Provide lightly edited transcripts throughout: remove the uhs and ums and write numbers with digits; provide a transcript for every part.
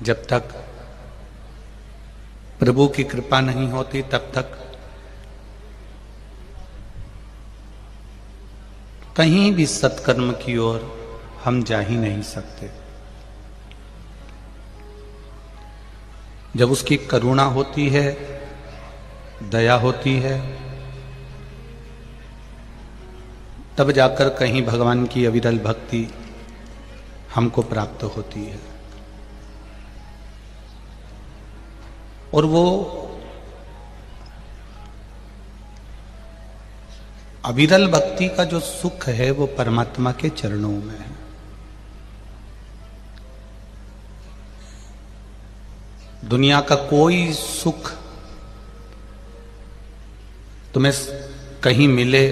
जब तक प्रभु की कृपा नहीं होती तब तक कहीं भी सत्कर्म की ओर हम जा ही नहीं सकते। जब उसकी करुणा होती है, दया होती है, तब जाकर कहीं भगवान की अविरल भक्ति हमको प्राप्त होती है। और वो अविरल भक्ति का जो सुख है वो परमात्मा के चरणों में है। दुनिया का कोई सुख तुम्हें कहीं मिले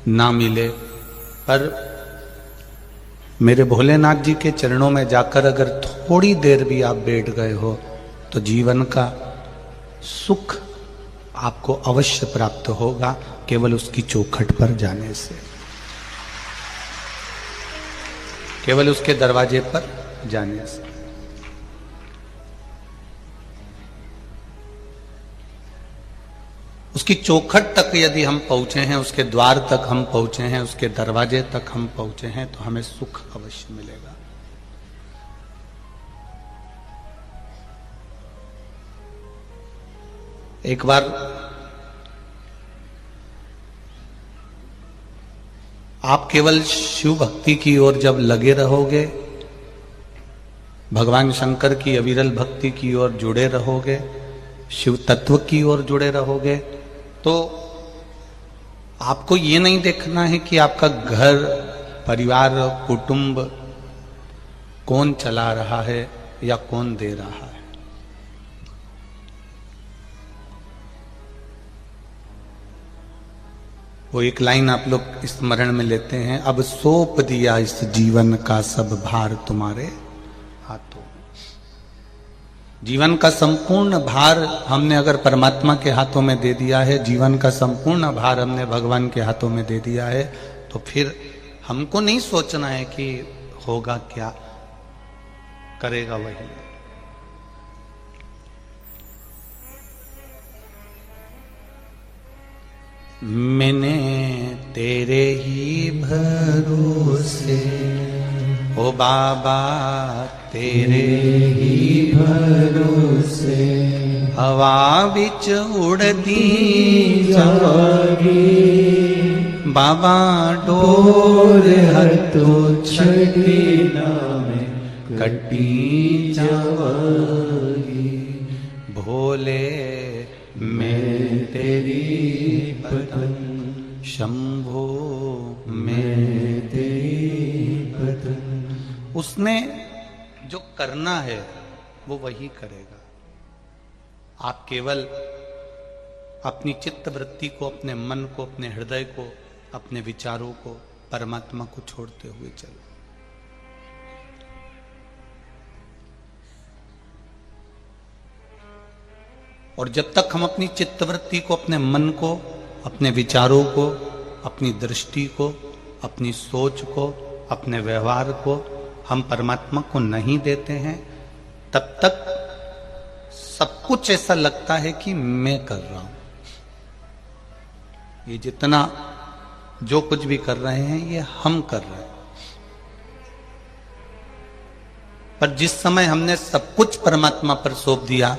ना मिले, पर मेरे भोलेनाथ जी के चरणों में जाकर अगर थोड़ी देर भी आप बैठ गए हो तो जीवन का सुख आपको अवश्य प्राप्त होगा, केवल उसकी चौखट पर जाने से, केवल उसके दरवाजे पर जाने से। उसकी चौखट तक यदि हम पहुंचे हैं, उसके द्वार तक हम पहुंचे हैं, उसके दरवाजे तक हम पहुंचे हैं, तो हमें सुख अवश्य मिलेगा। एक बार आप केवल शिव भक्ति की ओर जब लगे रहोगे, भगवान शंकर की अविरल भक्ति की ओर जुड़े रहोगे, शिव तत्व की ओर जुड़े रहोगे, तो आपको ये नहीं देखना है कि आपका घर, परिवार, कुटुंब कौन चला रहा है या कौन दे रहा है। वो एक लाइन आप लोग स्मरण में लेते हैं, अब सौंप दिया इस जीवन का सब भार तुम्हारे हाथों। जीवन का संपूर्ण भार हमने अगर परमात्मा के हाथों में दे दिया है, जीवन का संपूर्ण भार हमने भगवान के हाथों में दे दिया है, तो फिर हमको नहीं सोचना है कि होगा क्या, करेगा वही। मैंने तेरे ही भरोसे ओ बाबा, तेरे ही भरोसे हवा बिच उड़दी जागी, बाबा डोर हथों छड़ी नामे कटी जावागी। भोले मैं तेरी पतंग, शंभो मैं तेरी पतंग। उसने जो करना है वो वही करेगा। आप केवल अपनी चित्त वृत्ति को, अपने मन को, अपने हृदय को, अपने विचारों को परमात्मा को छोड़ते हुए चलो। और जब तक हम अपनी चित्तवृत्ति को, अपने मन को, अपने विचारों को, अपनी दृष्टि को, अपनी सोच को, अपने व्यवहार को हम परमात्मा को नहीं देते हैं, तब तक सब कुछ ऐसा लगता है कि मैं कर रहा हूं। ये जितना जो कुछ भी कर रहे हैं ये हम कर रहे हैं। पर जिस समय हमने सब कुछ परमात्मा पर सौंप दिया,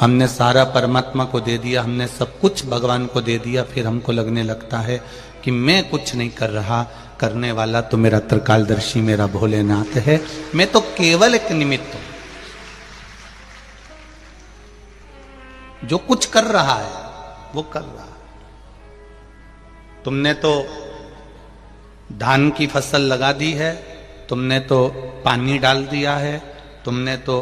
हमने सारा परमात्मा को दे दिया, हमने सब कुछ भगवान को दे दिया, फिर हमको लगने लगता है कि मैं कुछ नहीं कर रहा, करने वाला तो मेरा त्रिकालदर्शी, मेरा भोलेनाथ है, मैं तो केवल एक निमित्त हूं। जो कुछ कर रहा है वो कर रहा है। तुमने तो धान की फसल लगा दी है, तुमने तो पानी डाल दिया है, तुमने तो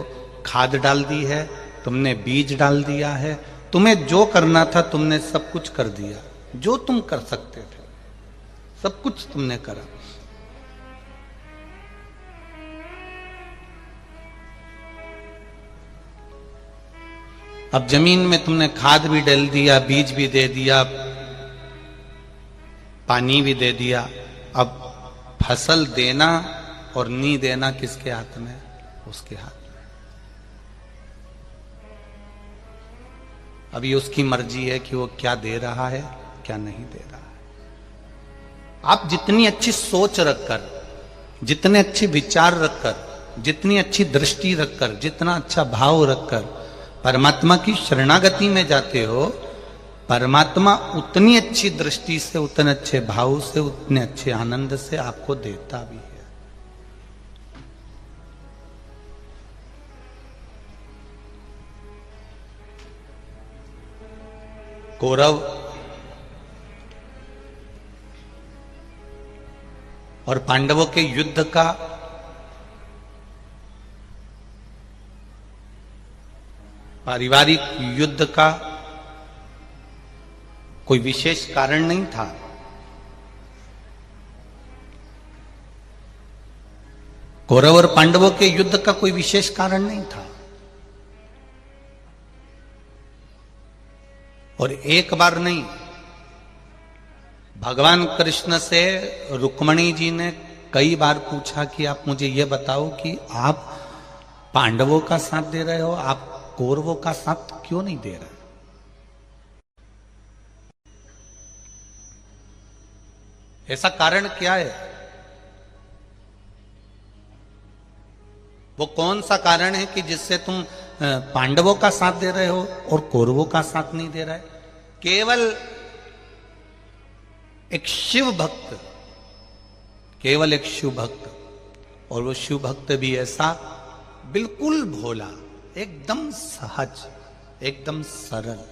खाद डाल दी है, तुमने बीज डाल दिया है, तुम्हें जो करना था तुमने सब कुछ कर दिया, जो तुम कर सकते थे सब कुछ तुमने करा। अब जमीन में तुमने खाद भी डाल दिया, बीज भी दे दिया, पानी भी दे दिया। अब फसल देना और नहीं देना किसके हाथ में? उसके हाथ में। अभी उसकी मर्जी है कि वो क्या दे रहा है क्या नहीं दे रहा है। आप जितनी अच्छी सोच रखकर, जितने अच्छे विचार रखकर, जितनी अच्छी दृष्टि रखकर, जितना अच्छा भाव रखकर परमात्मा की शरणागति में जाते हो, परमात्मा उतनी अच्छी दृष्टि से, उतने अच्छे भाव से, उतने अच्छे आनंद से आपको देता भी है। कौरव और पांडवों के युद्ध का पारिवारिक युद्ध का कोई विशेष कारण नहीं था। कौरव और पांडवों के युद्ध का कोई विशेष कारण नहीं था। और एक बार नहीं, भगवान कृष्ण से रुक्मणी जी ने कई बार पूछा कि आप मुझे यह बताओ कि आप पांडवों का साथ दे रहे हो, आप कौरवों का साथ क्यों नहीं दे रहे? ऐसा कारण क्या है? वो कौन सा कारण है कि जिससे तुम पांडवों का साथ दे रहे हो और कौरवों का साथ नहीं दे रहा है? केवल एक शिव भक्त, केवल एक शिव भक्त, और वो शिव भक्त भी ऐसा बिल्कुल भोला, एकदम सहज, एकदम सरल,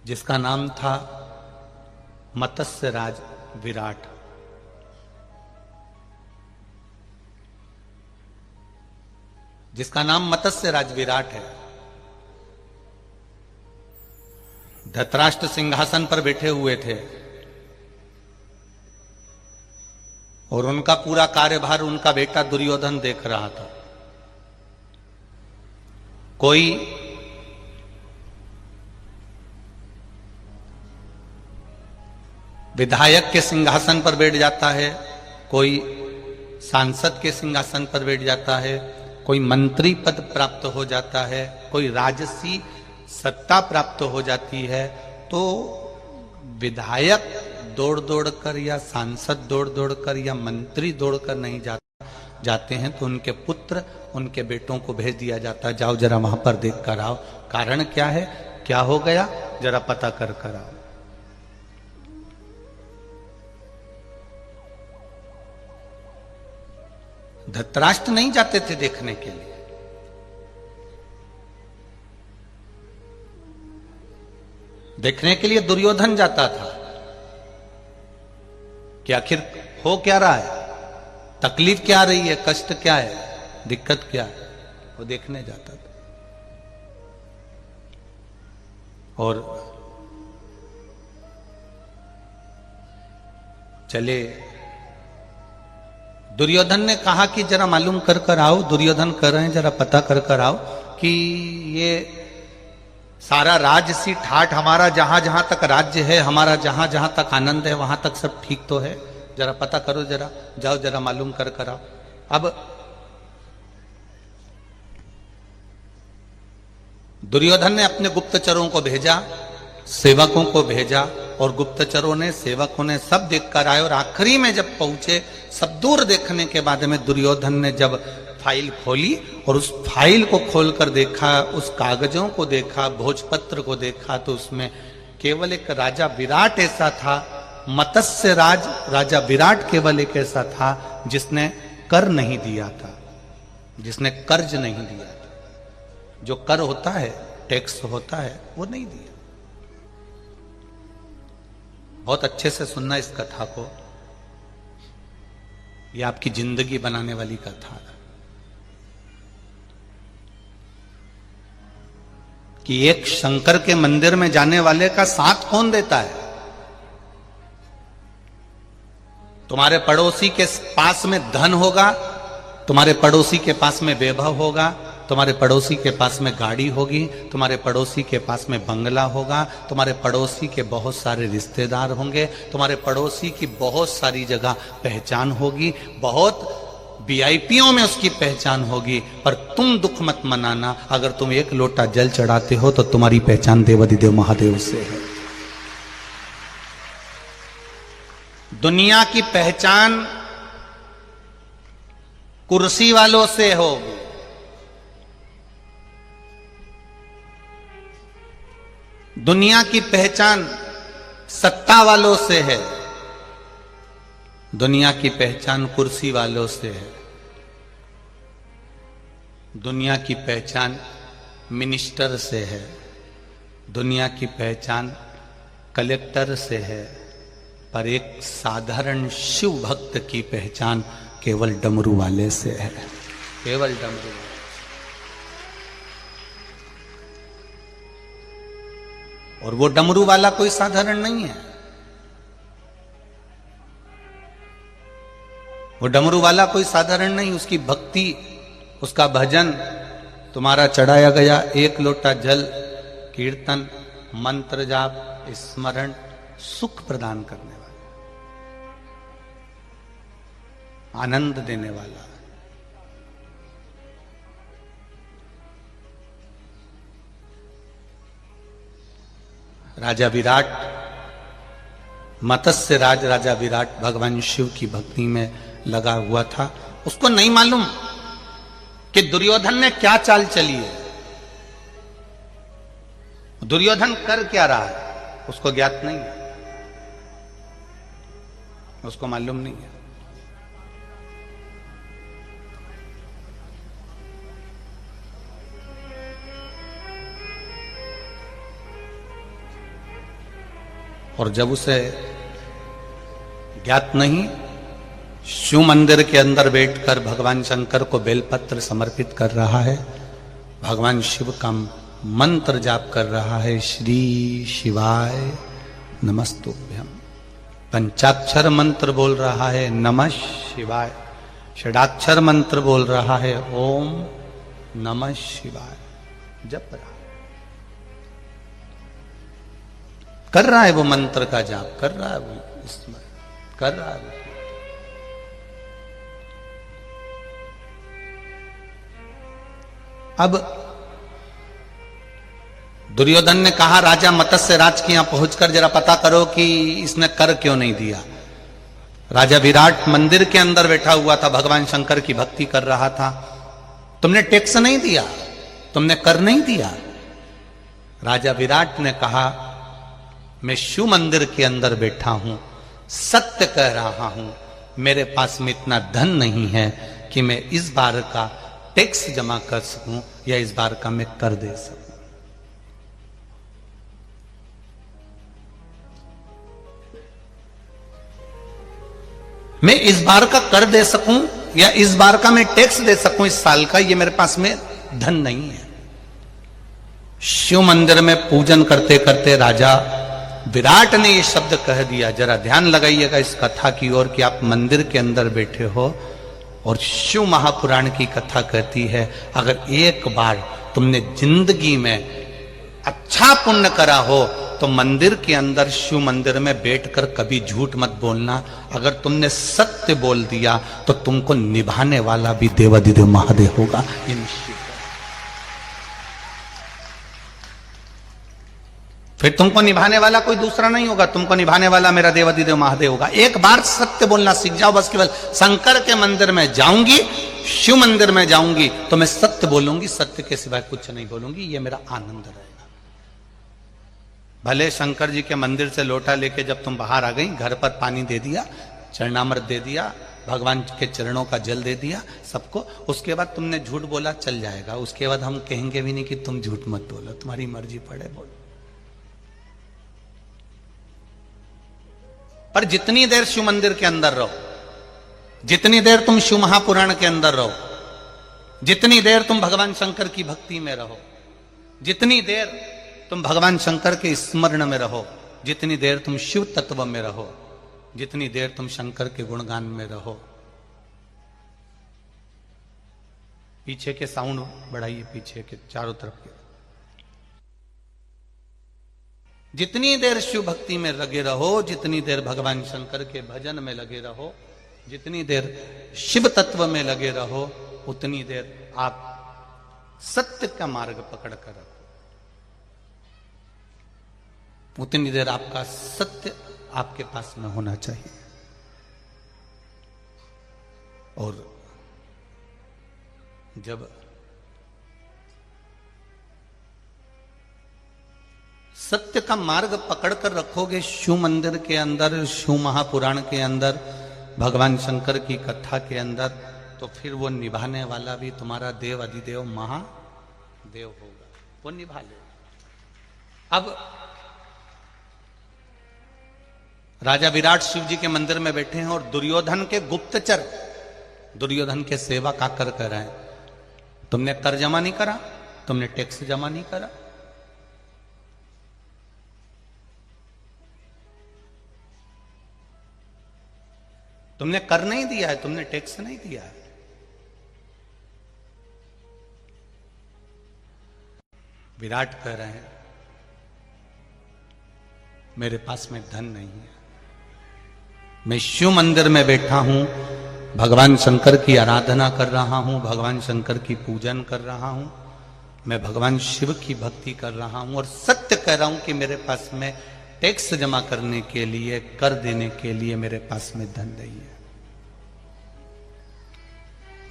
जिसका नाम था मत्स्य राज विराट। जिसका नाम मत्स्य राज विराट है। धृतराष्ट्र सिंहासन पर बैठे हुए थे और उनका पूरा कार्यभार उनका बेटा दुर्योधन देख रहा था। कोई विधायक के सिंहासन पर बैठ जाता है, कोई सांसद के सिंहासन पर बैठ जाता है, कोई मंत्री पद प्राप्त हो जाता है, कोई राजसी सत्ता प्राप्त हो जाती है। तो विधायक दौड़ दौड़ कर या सांसद दौड़ दौड़ कर या मंत्री दौड़ कर नहीं जाते हैं, तो उनके पुत्र, उनके बेटों को भेज दिया जाता है, जाओ जरा वहां पर देख कर आओ, कारण क्या है, क्या हो गया, जरा पता कर कर आओ। धृतराष्ट्र नहीं जाते थे देखने के लिए, देखने के लिए दुर्योधन जाता था कि आखिर हो क्या रहा है, तकलीफ क्या आ रही है, कष्ट क्या है, दिक्कत क्या है, वो देखने जाता था। और चले, दुर्योधन ने कहा कि जरा मालूम कर कर आओ, दुर्योधन कर रहे हैं, जरा पता कर कर आओ कि ये सारा राजसी ठाठ हमारा, जहां जहां तक राज्य है हमारा, जहां जहां तक आनंद है वहां तक सब ठीक तो है, जरा पता करो, जरा जाओ जरा मालूम कर कर आओ। अब दुर्योधन ने अपने गुप्तचरों को भेजा, सेवकों को भेजा, और गुप्तचरों ने, सेवकों ने सब देख कर आए। और आखिरी में जब पहुंचे, सब दूर देखने के बाद में दुर्योधन ने जब फाइल खोली और उस फाइल को खोलकर देखा, उस कागजों को देखा, भोजपत्र को देखा, तो उसमें केवल एक राजा विराट ऐसा था, मत्स्य राज राजा विराट केवल एक ऐसा था जिसने कर नहीं दिया था, जिसने कर्ज नहीं दिया था। जो कर होता है, टैक्स होता है, वो नहीं दिया। बहुत अच्छे से सुनना इस कथा को, ये आपकी जिंदगी बनाने वाली कथा है कि एक शंकर के मंदिर में जाने वाले का साथ कौन देता है? तुम्हारे पड़ोसी के पास में धन होगा, तुम्हारे पड़ोसी के पास में वैभव होगा, तुम्हारे पड़ोसी के पास में गाड़ी होगी, तुम्हारे पड़ोसी के पास में बंगला होगा, तुम्हारे पड़ोसी के बहुत सारे रिश्तेदार होंगे, तुम्हारे पड़ोसी की बहुत सारी जगह पहचान होगी, बहुत वीआईपीओं में उसकी पहचान होगी। पर तुम दुख मत मनाना, अगर तुम एक लोटा जल चढ़ाते हो तो तुम्हारी पहचान देवाधिदेव महादेव से है। दुनिया की पहचान कुर्सी वालों से होगी, दुनिया की पहचान सत्ता वालों से है, दुनिया की पहचान कुर्सी वालों से है, दुनिया की पहचान मिनिस्टर से है, दुनिया की पहचान कलेक्टर से है, पर एक साधारण शिव भक्त की पहचान केवल डमरू वाले से है, केवल डमरू वाले। और वो डमरू वाला कोई साधारण नहीं है, वो डमरू वाला कोई साधारण नहीं। उसकी भक्ति, उसका भजन, तुम्हारा चढ़ाया गया एक लोटा जल, कीर्तन, मंत्र जाप, स्मरण सुख प्रदान करने वाला, आनंद देने वाला। राजा विराट, मत्स्य राज राजा विराट भगवान शिव की भक्ति में लगा हुआ था। उसको नहीं मालूम कि दुर्योधन ने क्या चाल चली है, दुर्योधन कर क्या रहा है, उसको ज्ञात नहीं है, उसको मालूम नहीं है। और जब उसे ज्ञात नहीं, शिव मंदिर के अंदर बैठकर भगवान शंकर को बेलपत्र समर्पित कर रहा है, भगवान शिव का मंत्र जाप कर रहा है, श्री शिवाय नमस्तुभ्यम। पंचाक्षर मंत्र बोल रहा है, नमः शिवाय। षडाक्षर मंत्र बोल रहा है, ओम नमः शिवाय। जप रहा, कर रहा है वो मंत्र का जाप, कर रहा है वो स्मरण कर रहा है वो। अब दुर्योधन ने कहा, राजा मत्स्य राज के यहां पहुंचकर जरा पता करो कि इसने कर क्यों नहीं दिया। राजा विराट मंदिर के अंदर बैठा हुआ था, भगवान शंकर की भक्ति कर रहा था। तुमने टैक्स नहीं दिया, तुमने कर नहीं दिया। राजा विराट ने कहा, मैं शिव मंदिर के अंदर बैठा हूं, सत्य कह रहा हूं, मेरे पास में इतना धन नहीं है कि मैं इस बार का टैक्स जमा कर सकूं या इस बार का मैं कर दे सकूं। मैं इस बार का कर दे सकूं या इस बार का मैं टैक्स दे सकूं इस साल का, ये मेरे पास में धन नहीं है। शिव मंदिर में पूजन करते करते राजा विराट ने ये शब्द कह दिया। जरा ध्यान लगाइएगा इस कथा की ओर कि आप मंदिर के अंदर बैठे हो और शिव महापुराण की कथा कहती है, अगर एक बार तुमने जिंदगी में अच्छा पुण्य करा हो तो मंदिर के अंदर, शिव मंदिर में बैठकर कभी झूठ मत बोलना। अगर तुमने सत्य बोल दिया तो तुमको निभाने वाला भी देवाधिदेव महादेव होगा, ये निश्चित। फिर तुमको निभाने वाला कोई दूसरा नहीं होगा, तुमको निभाने वाला मेरा देवाधिदेव महादेव होगा। एक बार सत्य बोलना सीख जाओ बस। केवल शंकर के मंदिर में जाऊंगी, शिव मंदिर में जाऊंगी तो मैं सत्य बोलूंगी, सत्य के सिवाय कुछ नहीं बोलूंगी, ये मेरा आनंद रहेगा। भले शंकर जी के मंदिर से लोटा लेके जब तुम बाहर आ गई, घर पर पानी दे दिया, चरणामृत दे दिया, भगवान के चरणों का जल दे दिया सबको, उसके बाद तुमने झूठ बोला चल जाएगा। उसके बाद हम कहेंगे भी नहीं कि तुम झूठ मत बोलो, तुम्हारी मर्जी पड़े बोलो। पर जितनी देर शिव मंदिर के अंदर रहो, जितनी देर तुम शिव महापुराण के अंदर रहो, जितनी देर तुम भगवान शंकर की भक्ति में रहो, जितनी देर तुम भगवान शंकर के स्मरण में रहो, जितनी देर तुम शिव तत्व में रहो, जितनी देर तुम शंकर के गुणगान में रहो। पीछे के साउंड बढ़ाइए, पीछे के चारों तरफ के। जितनी देर शिव भक्ति में लगे रहो, जितनी देर भगवान शंकर के भजन में लगे रहो, जितनी देर शिव तत्व में लगे रहो उतनी देर आप सत्य का मार्ग पकड़ कर रखो, उतनी देर आपका सत्य आपके पास में होना चाहिए। और जब सत्य का मार्ग पकड़ कर रखोगे, शिव मंदिर के अंदर, शिव महापुराण के अंदर, भगवान शंकर की कथा के अंदर, तो फिर वो निभाने वाला भी तुम्हारा देव अधिदेव महादेव होगा, वो निभा लेगा। अब राजा विराट शिव जी के मंदिर में बैठे हैं और दुर्योधन के गुप्तचर दुर्योधन के सेवक आकर कर रहे हैं, तुमने कर जमा नहीं करा, तुमने टैक्स जमा नहीं करा, तुमने कर नहीं दिया है, तुमने टैक्स नहीं दिया है। विराट कह रहे हैं मेरे पास में धन नहीं है, मैं शिव मंदिर में बैठा हूं, भगवान शंकर की आराधना कर रहा हूं, भगवान शंकर की पूजन कर रहा हूं, मैं भगवान शिव की भक्ति कर रहा हूं और सत्य कह रहा हूं कि मेरे पास में टैक्स जमा करने के लिए, कर देने के लिए मेरे पास में धन नहीं है,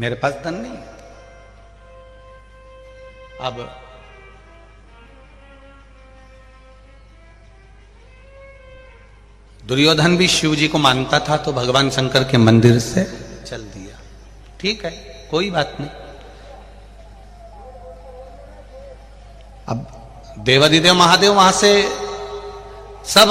मेरे पास धन नहीं है। अब दुर्योधन भी शिव जी को मानता था, तो भगवान शंकर के मंदिर से चल दिया, ठीक है, कोई बात नहीं। अब देवाधिदेव महादेव वहां से सब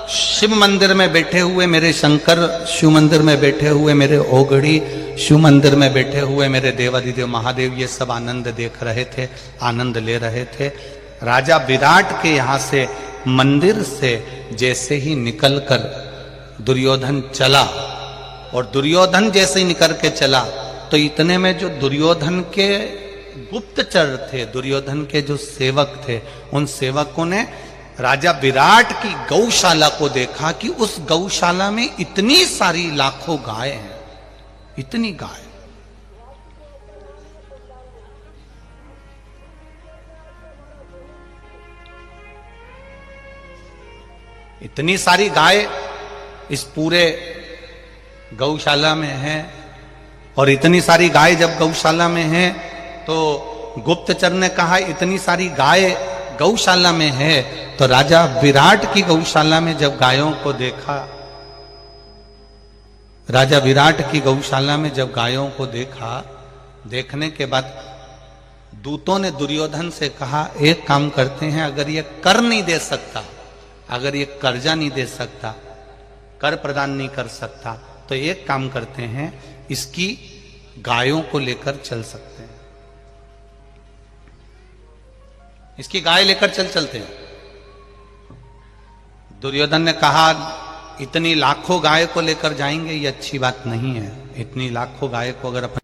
शिव मंदिर में बैठे हुए मेरे शंकर, शिव मंदिर में बैठे हुए मेरे ओगड़ी, शिव मंदिर में बैठे हुए मेरे देवाधिदेव महादेव, ये सब आनंद देख रहे थे, आनंद ले रहे थे। राजा विराट के यहां से मंदिर से जैसे ही निकलकर दुर्योधन चला, और दुर्योधन जैसे ही निकल के चला, तो इतने में जो दुर्योधन के गुप्तचर थे, दुर्योधन के जो सेवक थे, उन सेवकों ने राजा विराट की गौशाला को देखा कि उस गौशाला में इतनी सारी लाखों गाय हैं, इतनी गाय, इतनी सारी गाय इस पूरे गौशाला में है। और इतनी सारी गाय जब गौशाला में है, तो गुप्तचर ने कहा इतनी सारी गाय गौशाला में है, तो राजा विराट की गौशाला में जब गायों को देखा, राजा विराट की गौशाला में जब गायों को देखा, देखने के बाद दूतों ने दुर्योधन से कहा एक काम करते हैं, अगर ये कर नहीं दे सकता, अगर ये कर्जा नहीं दे सकता, कर प्रदान नहीं कर सकता, तो एक काम करते हैं, इसकी गायों को लेकर चल सकते हैं, इसकी गाय लेकर चलते हैं। दुर्योधन ने कहा इतनी लाखों गाय को लेकर जाएंगे, ये अच्छी बात नहीं है, इतनी लाखों गाय को अगर अपन